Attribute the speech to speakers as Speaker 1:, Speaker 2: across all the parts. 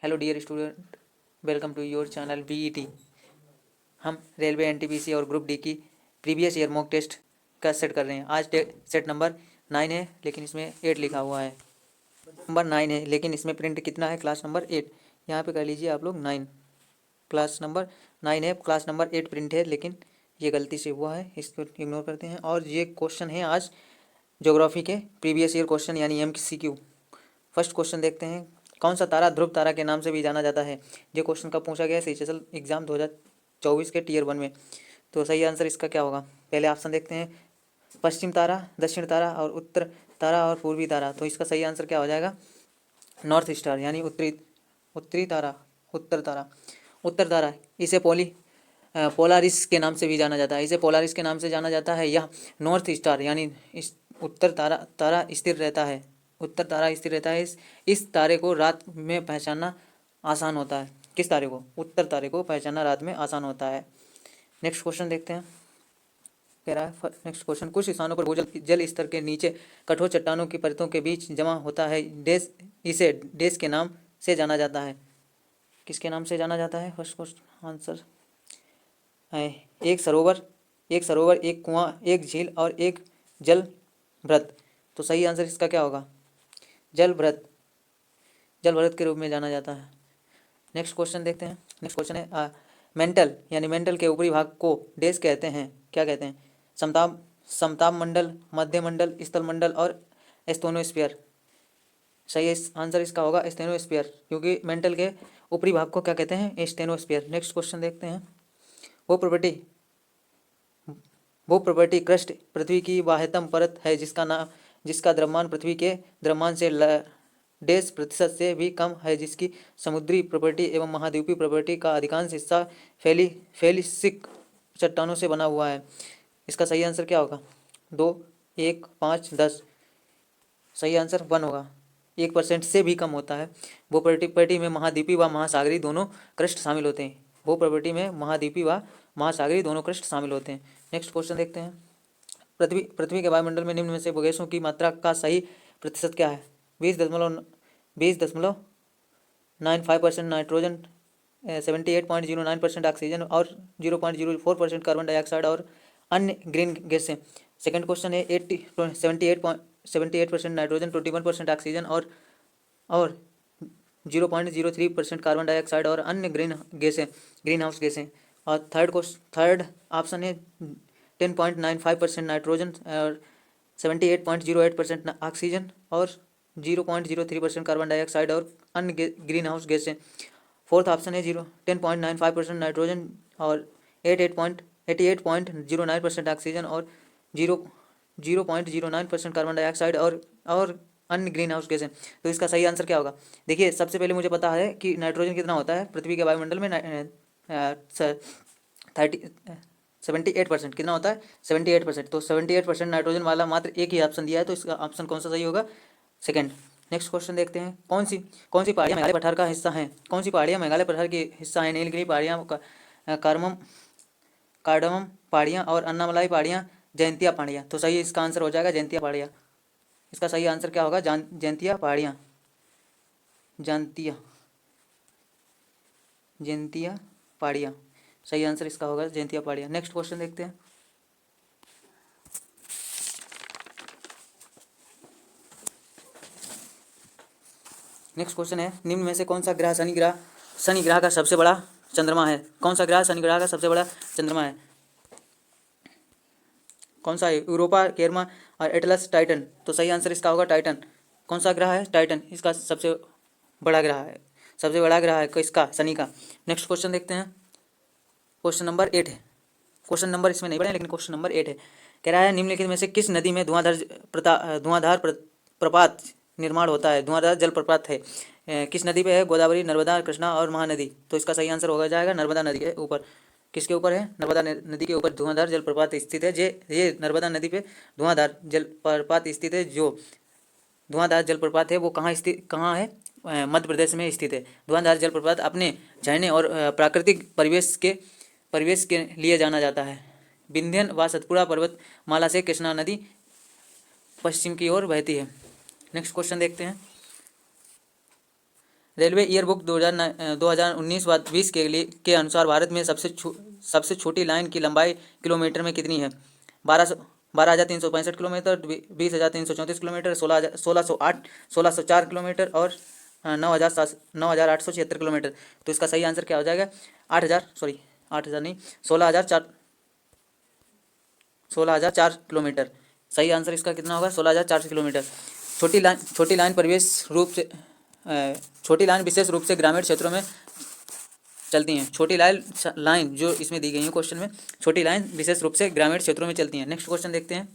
Speaker 1: Hello dear student, welcome to your channel BET. हम railway NTPC और group D की previous year mock test का set कर रहे हैं। आज सेट नंबर 9 है, लेकिन इसमें 8 लिखा हुआ है। नंबर 9 है, लेकिन इसमें प्रिंट कितना है? Class number 8। यहाँ पे कर लीजिए आप लोग 9। क्लास नंबर 9 है, क्लास नंबर 8 प्रिंट है, लेकिन ये गलती से हुआ है, इसको इग्नोर करते हैं। और ये क्वेश्चन है आज ज्योग्राफी के प्रीवियस ईयर क्वेश्चन यानी MCQ। फर्स्ट क्वेश्चन देखते हैं। कौन सा तारा ध्रुव तारा के नाम से भी जाना जाता है? ये क्वेश्चन कब पूछा गया है? सीएचएसएल एग्जाम 2024 के टियर 1 में। तो सही आंसर इसका क्या होगा? पहले ऑप्शन देखते हैं, पश्चिम तारा, दक्षिण तारा और उत्तर तारा और पूर्वी तारा। तो इसका सही आंसर क्या हो जाएगा? नॉर्थ स्टार यानी उत्तरी तारा, उत्तर तारा। उत्तर तारा इसे पोलारिस के नाम से भी जाना जाता है। इसे पोलारिस के नाम से जाना जाता है। यह नॉर्थ स्टार यानी इस उत्तर तारा स्थिर रहता है। उत्तर तारा स्थिर रहता है। इस तारे को रात में पहचानना आसान होता है। किस तारे को? उत्तर तारे को पहचानना रात में आसान होता है। नेक्स्ट क्वेश्चन देखते हैं। कह रहा है नेक्स्ट क्वेश्चन, कुछ स्थानों पर भूजल जल स्तर के नीचे कठोर चट्टानों की परतों के बीच जमा होता है। इसे देश के नाम से जाना जाता है। किसके नाम से जाना जाता है? फर्स्ट क्वेश्चन आंसर है एक सरोवर, एक कुआं, एक झील और एक जल व्रत। तो सही आंसर इसका क्या होगा? जल व्रत के रूप में जाना जाता है। नेक्स्ट क्वेश्चन देखते हैं। नेक्स्ट क्वेश्चन है मेंटल यानी मेंटल के ऊपरी भाग को डैश कहते हैं? क्या कहते हैं? समताप मंडल, मध्य मंडल, स्थल मंडल और एस्थेनोस्फीयर। सही आंसर इसका होगा एस्थेनोस्फीयर, क्योंकि मेंटल के ऊपरी भाग को क्या कहते हैं? एस्थेनोस्फीयर। नेक्स्ट क्वेश्चन देखते हैं। वो प्रॉपर्टी क्रस्ट पृथ्वी की बाह्यतम परत है जिसका द्रव्यमान पृथ्वी के द्रव्यमान से 0.5% से भी कम है, जिसकी समुद्री प्रॉपर्टी एवं महाद्वीपीय प्रॉपर्टी का अधिकांश हिस्सा फेलिसिक चट्टानों से बना हुआ है। इसका सही आंसर क्या होगा? 2, 1, 5, 10। सही आंसर 1 होगा। 1% से भी कम होता है। वो प्रॉपर्टी में महाद्वीपीय व महासागरीय दोनों क्रस्ट शामिल होते हैं। वो प्रॉपर्टी में महाद्वीपीय व महासागरीय दोनों क्रस्ट शामिल होते हैं। नेक्स्ट क्वेश्चन देखते हैं। पृथ्वी के वायुमंडल में निम्न में से गैसों की मात्रा का सही प्रतिशत क्या है? 20.95% नाइट्रोजन, 78.09% ऑक्सीजन और 0.04% कार्बन डाइऑक्साइड और अन्य ग्रीन गैसें। सेकंड क्वेश्चन है 78% नाइट्रोजन, 21% ऑक्सीजन और 0.03% कार्बन डाइऑक्साइड और अन्य ग्रीन हाउस गैसें। और थर्ड ऑप्शन है 10.95% नाइट्रोजन और 78.08% ऑक्सीजन और 0.03% कार्बन डाइऑक्साइड और अन्य ग्रीन हाउस गैसें। फोर्थ ऑप्शन है 10.95% नाइट्रोजन और 88.09% ऑक्सीजन और 0.09% कार्बन डाइऑक्साइड और अन्य ग्रीन हाउस गैसें। तो इसका सही आंसर क्या होगा? देखिए, सबसे पहले मुझे पता है कि नाइट्रोजन कितना होता है पृथ्वी के वायुमंडल में। 78% कितना होता है? 78%। तो 78% नाइट्रोजन वाला मात्र एक ही ऑप्शन दिया है, तो इसका ऑप्शन कौन सा सही होगा? सेकंड। नेक्स्ट क्वेश्चन देखते हैं। कौन सी पहाड़ियाँ मेघालय पठार का हिस्सा हैं? कौन सी पहाड़ियाँ मेघालय पठार की हिस्सा हैं? नीलगिरी पहाड़ियाँ, कार्डमम पहाड़ियाँ और अन्नामलाई पहाड़ियाँ, जयंतिया पहाड़ियाँ। तो सही इसका आंसर हो जाएगा जयंतिया पहाड़ियाँ। इसका सही आंसर क्या होगा? जयंतिया पहाड़ियाँ, जयंतिया पहाड़ियाँ। सही आंसर इसका होगा जयंतिया पहाड़ियाँ। नेक्स्ट क्वेश्चन देखते हैं। नेक्स्ट क्वेश्चन है, निम्न में से कौन सा ग्रह शनि ग्रह का सबसे बड़ा चंद्रमा है? कौन सा ग्रह शनि ग्रह का सबसे बड़ा चंद्रमा है? कौन सा है? यूरोपा, केरमा और एटलस, टाइटन। तो सही आंसर इसका होगा टाइटन। कौन सा ग्रह है? टाइटन। इसका सबसे बड़ा ग्रह है, किसका? शनि का। नेक्स्ट क्वेश्चन देखते हैं। क्वेश्चन नंबर 8 है। क्वेश्चन नंबर इसमें नहीं पढ़े, लेकिन क्वेश्चन नंबर 8 है। कह रहा है निम्नलिखित में से किस नदी में धुआंधार प्रपात निर्माण होता है? धुआंधार जलप्रपात है किस नदी पे है? गोदावरी, नर्मदा, कृष्णा और महानदी। तो इसका सही आंसर होगा जाएगा नर्मदा नदी के ऊपर। किसके ऊपर है? नर्मदा नदी के ऊपर धुआंधार जलप्रपात स्थित है। ये नर्मदा नदी पे धुआंधार जलप्रपात स्थित है। जो धुआंधार जलप्रपात है वो कहाँ है? मध्य प्रदेश में स्थित है। धुआंधार जलप्रपात अपने झरने और प्राकृतिक परिवेश के लिए जाना जाता है। विंध्यन व सतपुड़ा पर्वत माला से कृष्णा नदी पश्चिम की ओर बहती है। नेक्स्ट क्वेश्चन देखते हैं। रेलवे ईयरबुक 2019-20 के अनुसार भारत में सबसे छोटी लाइन की लंबाई किलोमीटर में कितनी है? 12,365 किलोमीटर, 20,334 किलोमीटर, 1604 किलोमीटर और 9,876 किलोमीटर। तो इसका सही आंसर क्या हो जाएगा? 8,000 नहीं, 16,004 किलोमीटर। सही आंसर इसका कितना होगा? 16,400 किलोमीटर। छोटी लाइन विशेष रूप से ग्रामीण क्षेत्रों में चलती हैं। छोटी लाइन जो इसमें दी गई है क्वेश्चन में, छोटी लाइन विशेष रूप से ग्रामीण क्षेत्रों में चलती हैं। नेक्स्ट क्वेश्चन देखते हैं।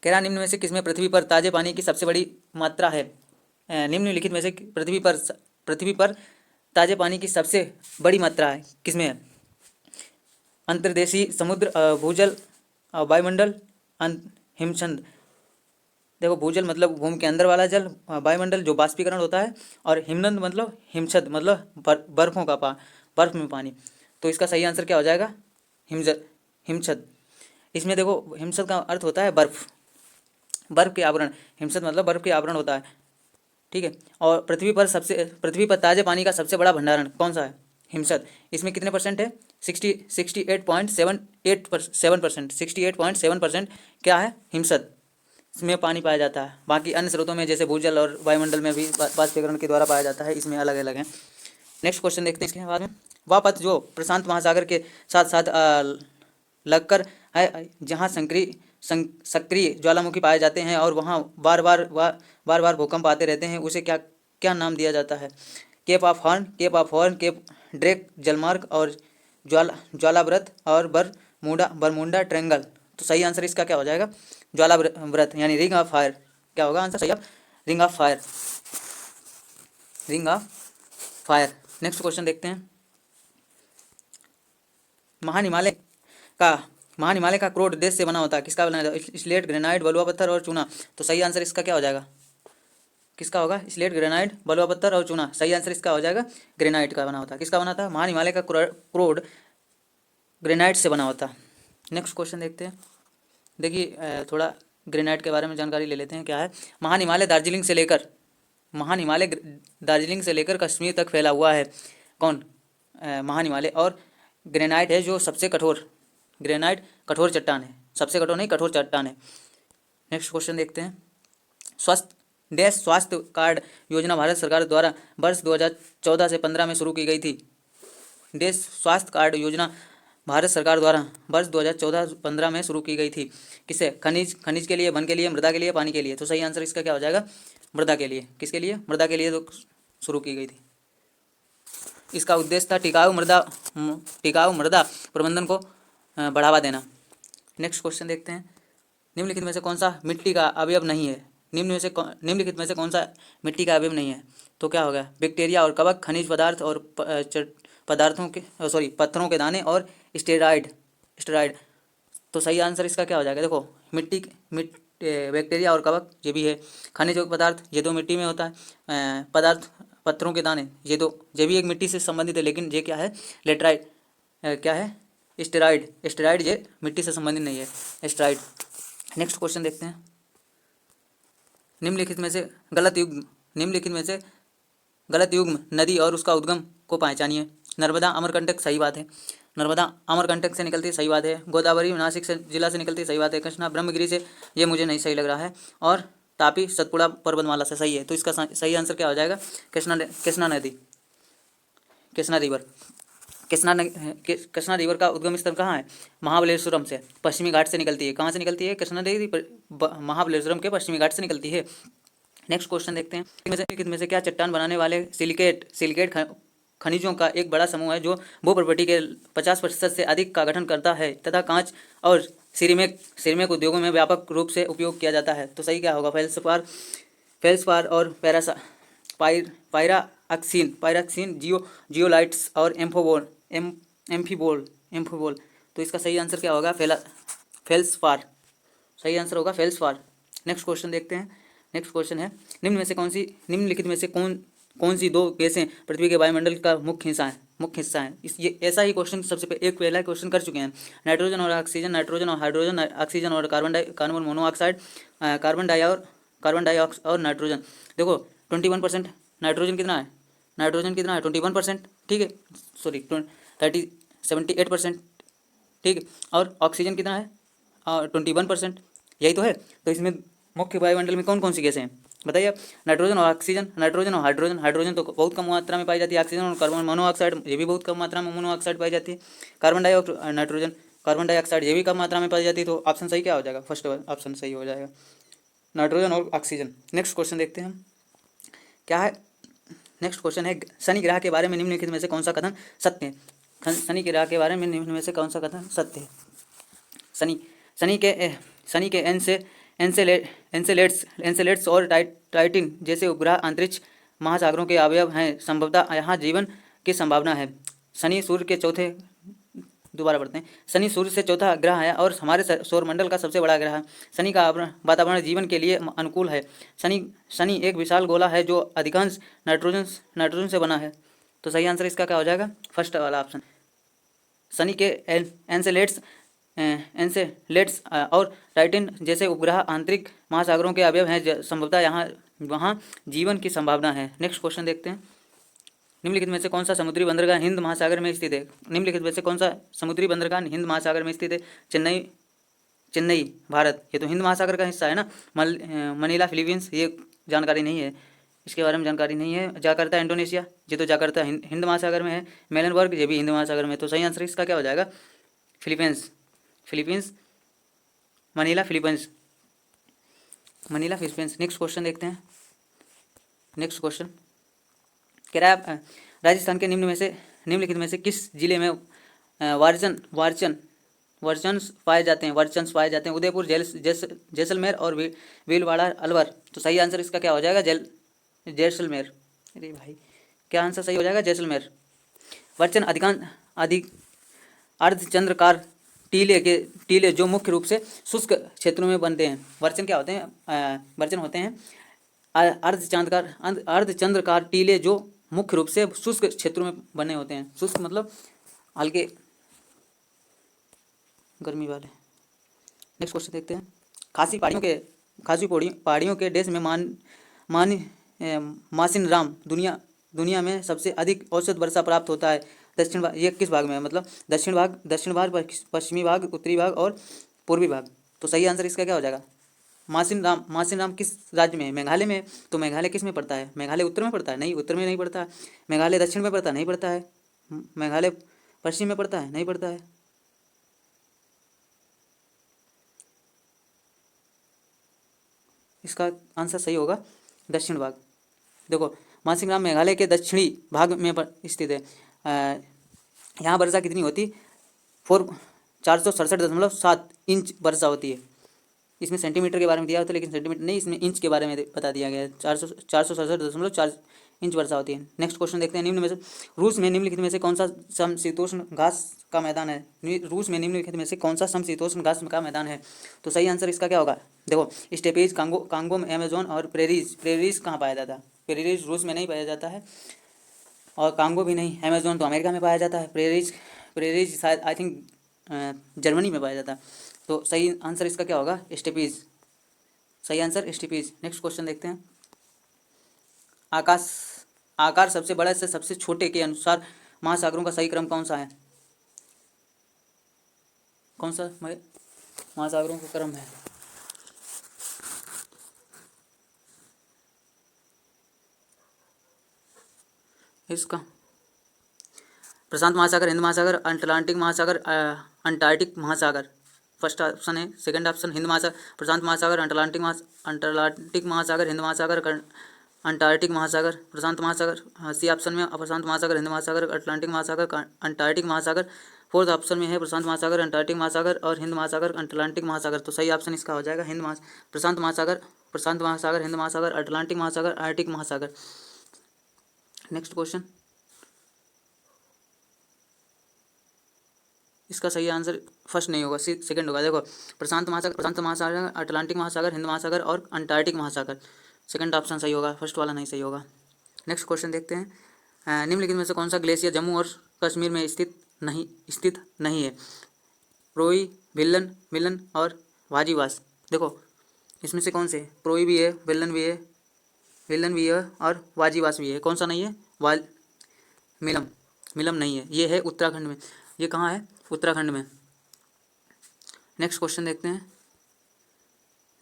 Speaker 1: कह रहा निम्न में से किसमें पृथ्वी पर ताजे पानी की सबसे बड़ी मात्रा है? निम्नलिखित में से पृथ्वी पर ताजे पानी की सबसे बड़ी मात्रा है किसमें है? अंतर्देशीय समुद्र, भूजल, वायुमंडल, हिमछंद। देखो, भूजल मतलब भूमि के अंदर वाला जल, वायुमंडल जो बाष्पीकरण होता है, और हिमनद मतलब हिमछद मतलब बर्फ में पानी। तो इसका सही आंसर क्या हो जाएगा? हिमछद। इसमें देखो, हिमछद का अर्थ होता है बर्फ के आवरण। हिमछद मतलब बर्फ के आवरण होता है, ठीक है। और पृथ्वी पर ताजे पानी का सबसे बड़ा भंडारण कौन सा है? हिमछद। इसमें कितने परसेंट है? 68.7% क्या है? हिमछद इसमें पानी पाया जाता है। बाकी अन्य स्रोतों में जैसे भूजल और वायुमंडल में भी बाष्पीकरण के द्वारा पाया जाता है, इसमें अलग अलग है। नेक्स्ट क्वेश्चन देखते हैं इसके बाद में। वह पथ जो प्रशांत महासागर के साथ साथ लगकर है, जहाँ सक्रिय ज्वालामुखी पाए जाते हैं और वहाँ बार बार भूकंप आते रहते हैं, उसे क्या नाम दिया जाता है? Cape of Horn, Cape Drake जलमार्ग और ज्वालाव्रत और बरमुंडा ट्रेंगल। तो सही आंसर इसका क्या हो जाएगा? ज्वालाव्रत यानी रिंग ऑफ फायर। क्या होगा आंसर सही? Ring of fire. Next question देखते हैं। महान हिमालय का क्रोड देश से बना होता है, किसका बना होता है? स्लेट, ग्रेनाइट, बलुआ पत्थर और चूना। तो सही आंसर इसका क्या हो जाएगा? किसका होगा? स्लेट, ग्रेनाइट, बलुआ पत्थर और चूना। सही आंसर इसका हो जाएगा ग्रेनाइट का बना होता है। किसका बना था? महान हिमालय का क्रोड ग्रेनाइट से बना होता है। नेक्स्ट क्वेश्चन देखते हैं। देखिए, थोड़ा ग्रेनाइट के बारे में जानकारी ले लेते हैं। क्या है? महान हिमालय दार्जिलिंग से लेकर कश्मीर तक फैला हुआ है। कौन? महान हिमालय। और ग्रेनाइट है जो सबसे कठोर चट्टान है। सबसे कठोर नहीं, कठोर चट्टान है। नेक्स्ट क्वेश्चन देखते हैं। स्वास्थ्य कार्ड योजना भारत सरकार द्वारा वर्ष 2014 से 15 में शुरू की गई थी। देश स्वास्थ्य कार्ड योजना भारत सरकार द्वारा वर्ष 2014-15 में शुरू की गई थी। किसे? खनिज के लिए, वन के लिए, मृदा के लिए, पानी के लिए। तो सही आंसर इसका क्या हो जाएगा? मृदा के लिए। किसके लिए? मृदा के लिए तो शुरू की गई थी। इसका उद्देश्य था टिकाऊ मृदा प्रबंधन को बढ़ावा देना। नेक्स्ट क्वेश्चन देखते हैं। निम्नलिखित में से कौन सा मिट्टी का अवयव नहीं है? निम्नलिखित में से कौन सा मिट्टी का अवयव नहीं है? तो क्या होगा? बैक्टीरिया और कवक, खनिज पदार्थ और पत्थरों के दाने और स्टेरॉइड। तो सही आंसर इसका क्या हो जाएगा? देखो, बैक्टीरिया और कवक ये भी है, खनिज पदार्थ ये दो मिट्टी में होता है, पत्थरों के दाने ये भी एक मिट्टी से संबंधित है, लेकिन ये क्या है? लेटराइट। क्या है? स्टेरॉइड ये मिट्टी से संबंधित नहीं है, स्टेरॉइड। नेक्स्ट क्वेश्चन देखते हैं। निम्नलिखित में से गलत युग्म नदी और उसका उद्गम को पहचानिए। नर्मदा अमरकंटक, सही बात है। नर्मदा अमरकंटक से निकलती है, सही बात है। गोदावरी नासिक जिला से निकलती है, सही बात है। कृष्णा ब्रह्मगिरी से, ये मुझे नहीं सही लग रहा है। और तापी सतपुड़ा पर्वतमाला से, सही है। तो इसका सही आंसर क्या हो जाएगा? कृष्णा नदी, कृष्णा रिवर। कृष्णा रिवर का उद्गम स्थल कहाँ है? महाबलेश्वरम से, पश्चिमी घाट से निकलती है। कहाँ से निकलती है? कृष्णा नदी महाबलेश्वरम के पश्चिमी घाट से निकलती है। नेक्स्ट क्वेश्चन देखते हैं। में से क्या चट्टान बनाने वाले सिलिकेट खनिजों का एक बड़ा समूह है जो भूप्रॉपर्टी के 50% से अधिक का गठन करता है तथा कांच और सिरेमिक उद्योगों में व्यापक रूप से उपयोग किया जाता है? तो सही क्या होगा? फेल्सपार और पायराक्सीन, जियोलाइट्स और एम्फीबोल। तो इसका सही आंसर क्या होगा? फेल्सपार। सही आंसर होगा फेल्सपार। नेक्स्ट क्वेश्चन देखते हैं। नेक्स्ट क्वेश्चन है, निम्नलिखित में से कौन सी दो गैसें पृथ्वी के वायुमंडल का मुख्य हिस्सा है? ये ऐसा ही क्वेश्चन पहला क्वेश्चन कर चुके हैं। नाइट्रोजन और ऑक्सीजन, नाइट्रोजन और हाइड्रोजन, ऑक्सीजन और कार्बन मोनोऑक्साइड, कार्बन डाइऑक्साइड और नाइट्रोजन। देखो, 21% नाइट्रोजन कितना है? नाइट्रोजन कितना है 21%, ठीक है, सॉरी 78%, ठीक है, और ऑक्सीजन कितना है 21%, यही तो है। तो इसमें मुख्य वायुमंडल में कौन कौन सी गैसें हैं बताइए आप? नाइट्रोजन और ऑक्सीजन, नाइट्रोजन और हाइड्रोजन, हाइड्रोजन तो बहुत कम मात्रा में पाई जाती है, ऑक्सीजन और कार्बन मोनोऑक्साइड ये भी बहुत कम मात्रा में मोनोऑक्साइड पाई जाती है, carbon dioxide nitrogen carbon dioxide ये भी कम मात्रा में पाई जाती है। तो ऑप्शन सही क्या हो जाएगा? फर्स्ट ऑप्शन सही हो जाएगा, नाइट्रोजन और ऑक्सीजन। नेक्स्ट क्वेश्चन देखते हैं हम क्या है। नेक्स्ट क्वेश्चन है शनि ग्रह के बारे में निम्नलिखित में से कौन सा कथन सत्य है? शनि ग्रह के बारे में निम्न में से कौन सा कथन सत्य है? शनि के एंसेलेट्स और टाइटिन जैसे उपग्रह अंतरिक्ष महासागरों के अवयव हैं, संभवतः यहाँ जीवन की संभावना है। शनि सूर्य के चौथे, दोबारा पढ़ते हैं, शनि सूर्य से चौथा ग्रह है और हमारे सौरमंडल का सबसे बड़ा ग्रह है। शनि का वातावरण जीवन के लिए अनुकूल है। शनि एक विशाल गोला है जो अधिकांश नाइट्रोजन से बना है। तो सही आंसर इसका क्या हो जाएगा? फर्स्ट वाला ऑप्शन। शनि के एंसेलेट्स और टाइटन जैसे उपग्रह आंतरिक महासागरों के अवयव हैं, संभवतः वहाँ जीवन की संभावना है। नेक्स्ट क्वेश्चन देखते हैं, निम्नलिखित में से कौन सा समुद्री बंदरगाह हिंद महासागर में स्थित है? निम्नलिखित में से कौन सा समुद्री बंदरगाह हिंद महासागर में स्थित है? चेन्नई भारत, ये तो हिंद महासागर का हिस्सा है ना। मनीला फिलीपींस, ये जानकारी नहीं है, इसके बारे में जानकारी नहीं है। जाकार्ता इंडोनेशिया, ये तो जाकार्ता हिंद महासागर में है। मेलनबर्ग, ये भी हिंद महासागर में है। तो सही आंसर इसका क्या हो जाएगा? Philippines, Manila Philippines. Next question देखते हैं। नेक्स्ट क्वेश्चन कह रहा है राजस्थान के निम्नलिखित में से किस जिले में वर्चन्स पाए जाते हैं? उदयपुर, जैसलमेर और भीलवाड़ा, अलवर। तो सही आंसर इसका क्या हो जाएगा? जैसलमेर। अरे भाई, क्या आंसर सही हो जाएगा? जैसलमेर। वर्चन अर्धचंद्राकार टीले जो मुख्य रूप से शुष्क क्षेत्रों में बनते हैं। वर्चन क्या होते हैं? वर्चन होते हैं अर्धचंद्राकार टीले जो मुख्य रूप से शुष्क क्षेत्रों में बने होते हैं। शुष्क मतलब हल्के गर्मी वाले। नेक्स्ट क्वेश्चन देखते हैं, खासी पहाड़ियों के देश में मासिनराम दुनिया में सबसे अधिक औसत वर्षा प्राप्त होता है। दक्षिण भाग, ये किस भाग में है? मतलब दक्षिण भाग, पश्चिमी भाग, उत्तरी भाग और पूर्वी भाग। तो सही आंसर इसका क्या हो जाएगा? मासिनराम किस राज्य में है? मेघालय में। तो मेघालय किस में पड़ता है? मेघालय उत्तर में पड़ता है? नहीं, उत्तर में नहीं पड़ता है। मेघालय दक्षिण में पड़ता है? नहीं पड़ता है। मेघालय पश्चिम में पड़ता है? नहीं पड़ता है। इसका आंसर सही होगा दक्षिण भाग। देखो, मासिनराम मेघालय के दक्षिणी भाग में स्थित है। यहाँ वर्षा कितनी होती? 467.7 इंच वर्षा होती है। इसमें सेंटीमीटर के बारे में दिया होता है, लेकिन सेंटीमीटर नहीं, इसमें इंच के बारे में बता दिया गया है। 467.4 इंच वर्षा होती है। नेक्स्ट क्वेश्चन देखते हैं, रूस में निम्नलिखित में से कौन सा समशीतोष्ण घास का मैदान है? रूस में निम्नलिखित में से कौन सा समशीतोष्ण घास का मैदान है? तो सही आंसर इसका क्या होगा? देखो, स्टेपेज, कांगो, अमेजोन और प्रेरीज कहाँ पाया जाता है? प्रेरीज रूस में नहीं पाया जाता है, और कांगो भी नहीं। अमेजोन तो अमेरिका में पाया जाता है। प्रेरीज शायद आई थिंक जर्मनी में पाया जाता है। तो सही आंसर इसका क्या होगा? स्टेपीज। सही आंसर स्टेपीज। नेक्स्ट क्वेश्चन देखते हैं, आकार सबसे बड़ा से सबसे छोटे के अनुसार महासागरों का सही क्रम कौन सा है? कौन सा महासागरों का क्रम है? इसका प्रशांत महासागर, हिंद महासागर, अटलांटिक महासागर, अंटार्कटिक महासागर। फर्स्ट ऑप्शन है। सेकंड ऑप्शन हिंद महासागर, प्रशांत महासागर, अटलांटिक महासागर, हिंद महासागर, अंटार्कटिक महासागर, प्रशांत महासागर। सी ऑप्शन में प्रशांत महासागर, हिंद महासागर, अटलांटिक महासागर, अंटार्कटिक महासागर। फोर्थ ऑप्शन में है प्रशांत महासागर, अंटार्कटिक महासागर और हिंद महासागर, अटलांटिक महासागर। तो सही ऑप्शन इसका हो जाएगा प्रशांत महासागर, हिंद महासागर, अटलांटिक महासागर, आर्कटिक महासागर। नेक्स्ट क्वेश्चन, इसका सही आंसर फर्स्ट नहीं होगा, सेकंड होगा। देखो, प्रशांत महासागर, अटलांटिक महासागर, हिंद महासागर और अंटार्कटिक महासागर। सेकंड ऑप्शन सही होगा, फर्स्ट वाला नहीं सही होगा। नेक्स्ट क्वेश्चन देखते हैं, निम्नलिखित में से कौन सा ग्लेशियर जम्मू और कश्मीर में स्थित नहीं है? प्रोई, विलन और वाजीवास। देखो, इसमें से कौन से? प्रोई भी है, विलन भी है और वाजीवास भी है। कौन सा नहीं है? वाल मिलम मिलम नहीं है, ये है उत्तराखंड में। ये कहाँ है? उत्तराखंड में। नेक्स्ट क्वेश्चन देखते हैं।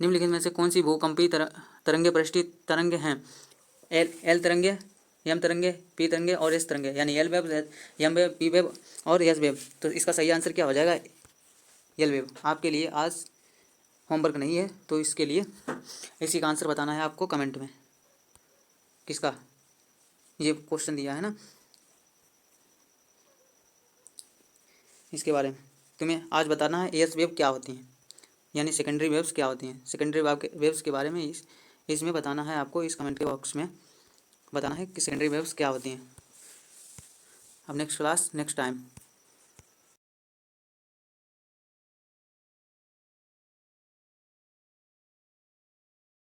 Speaker 1: निम्नलिखित में से कौन सी भूकंपीय तरंगे पृष्ठीय तरंगे हैं? एल तरंगे, एम तरंगे, पी तरंगे और एस तरंगे, यानी L wave, M wave, P wave और एस वेव। तो इसका सही आंसर क्या हो जाएगा? L wave. आपके लिए आज होमवर्क नहीं है, तो इसके लिए इसी का आंसर बताना है आपको कमेंट में। किसका? ये क्वेश्चन दिया है ना, इसके बारे में तुम्हें आज बताना है एस वेव क्या होती हैं, यानी सेकेंडरी वेव्स क्या होती हैं। सेकेंडरी वेव्स के बारे में इसमें बताना है आपको, इस कमेंट के बॉक्स में बताना है कि सेकेंडरी वेव्स क्या होती हैं। अब नेक्स्ट क्लास नेक्स्ट टाइम।